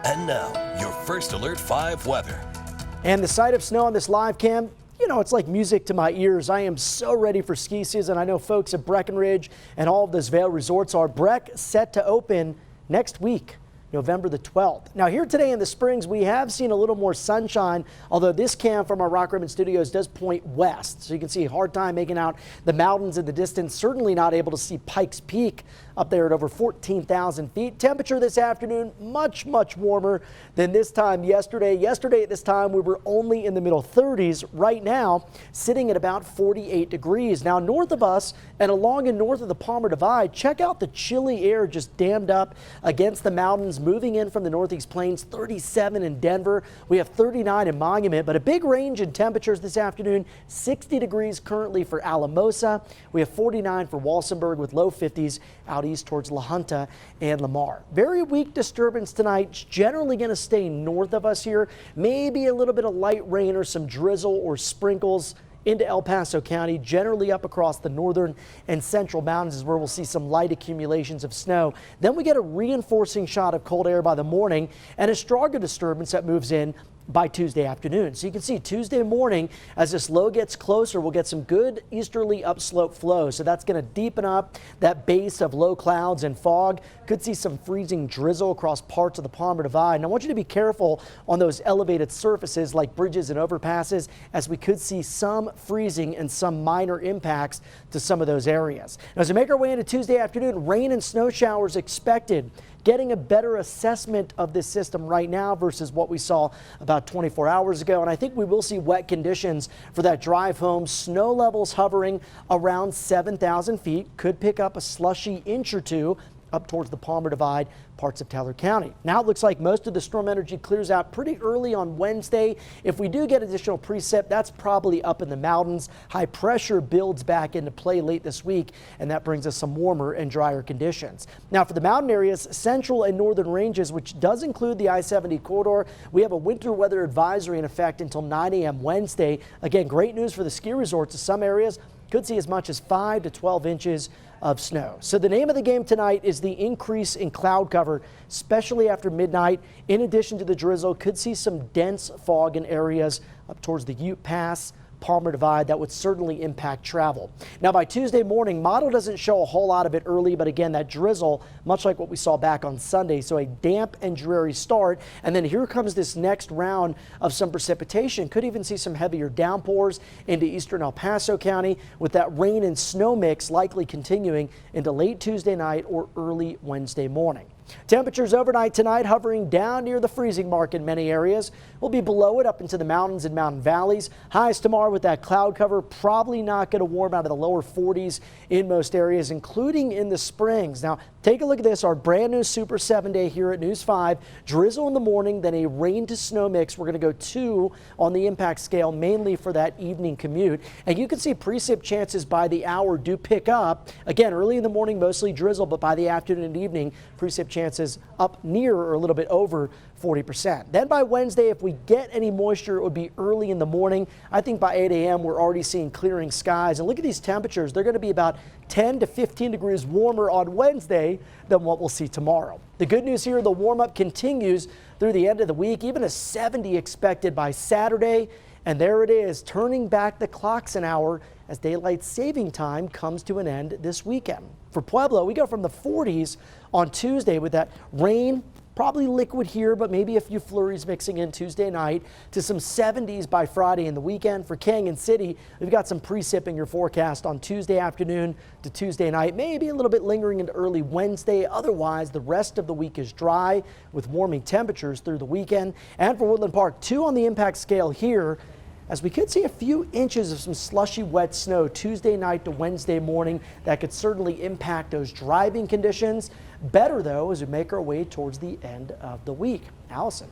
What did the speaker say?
And now, your First Alert 5 weather. And the sight of snow on this live cam, you know, it's like music to my ears. I am so ready for ski season. I know folks at Breckenridge and all of those Vail resorts are. Breck set to open next week, November the 12th. Now here today in the Springs, we have seen a little more sunshine, although this cam from our Rock Rimmon Studios does point west. So you can see a hard time making out the mountains in the distance. Certainly not able to see Pikes Peak up there at over 14,000 feet. Temperature this afternoon, much warmer than this time yesterday. Yesterday at this time, we were only in the middle 30s. Right now, sitting at about 48 degrees. Now north of us and along and north of the Palmer Divide, check out the chilly air just dammed up against the mountains, moving in from the Northeast Plains. 37 in Denver. We have 39 in Monument, but a big range in temperatures this afternoon. 60 degrees currently for Alamosa. We have 49 for Walsenburg with low 50s out east towards La Junta and Lamar. Very weak disturbance tonight. It's generally going to stay north of us here. Maybe a little bit of light rain or some drizzle or sprinkles into El Paso County, generally up across the northern and central mountains is where we'll see some light accumulations of snow. Then we get a reinforcing shot of cold air by the morning and a stronger disturbance that moves in by Tuesday afternoon. So you can see Tuesday morning as this low gets closer, we'll get some good easterly upslope flow. So that's going to deepen up that base of low clouds and fog. Could see some freezing drizzle across parts of the Palmer Divide. And I want you to be careful on those elevated surfaces like bridges and overpasses, as we could see some freezing and some minor impacts to some of those areas. Now, as we make our way into Tuesday afternoon, rain and snow showers expected. Getting a better assessment of this system right now versus what we saw about 24 hours ago. And I think we will see wet conditions for that drive home. Snow levels hovering around 7,000 feet. Could pick up a slushy inch or two up towards the Palmer Divide, parts of Teller County. Now it looks like most of the storm energy clears out pretty early on Wednesday. If we do get additional precip, that's probably up in the mountains. High pressure builds back into play late this week, and that brings us some warmer and drier conditions. Now for the mountain areas, central and northern ranges, which does include the I-70 corridor, we have a winter weather advisory in effect until 9 a.m. Wednesday. Again, great news for the ski resorts. Some areas could see as much as 5 to 12 inches of snow. So the name of the game tonight is the increase in cloud cover, especially after midnight. In addition to the drizzle, could see some dense fog in areas up towards the Ute Pass, Palmer Divide. That would certainly impact travel. Now by Tuesday morning, model doesn't show a whole lot of it early, but again, that drizzle, much like what we saw back on Sunday. So a damp and dreary start. And then here comes this next round of some precipitation. Could even see some heavier downpours into eastern El Paso County, with that rain and snow mix likely continuing into late Tuesday night or early Wednesday morning. Temperatures overnight tonight hovering down near the freezing mark in many areas. We'll be below it up into the mountains and mountain valleys. Highs tomorrow with that cloud cover, probably not going to warm out of the lower 40s in most areas, including in the Springs. Now, take a look at this, our brand new Super 7-day here at News 5. Drizzle in the morning, then a rain to snow mix. We're going to go 2 on the impact scale, mainly for that evening commute. And you can see precip chances by the hour do pick up. Again, early in the morning, mostly drizzle, but by the afternoon and evening, precip chances up near or a little bit over 40%. Then by Wednesday, if we get any moisture, it would be early in the morning. I think by 8 a.m. we're already seeing clearing skies. And look at these temperatures. They're going to be about 10 to 15 degrees warmer on Wednesday than what we'll see tomorrow. The good news here, the warm up continues through the end of the week, even a 70 expected by Saturday. And there it is, turning back the clocks an hour as daylight saving time comes to an end this weekend. For Pueblo, we go from the 40s on Tuesday with that rain, probably liquid here, but maybe a few flurries mixing in Tuesday night, to some 70s by Friday in the weekend. For Canyon City, we've got some precip in your forecast on Tuesday afternoon to Tuesday night, maybe a little bit lingering into early Wednesday. Otherwise, the rest of the week is dry with warming temperatures through the weekend. And for Woodland Park, 2 on the impact scale here, as we could see a few inches of some slushy wet snow Tuesday night to Wednesday morning. That could certainly impact those driving conditions. Better though as we make our way towards the end of the week. Allison.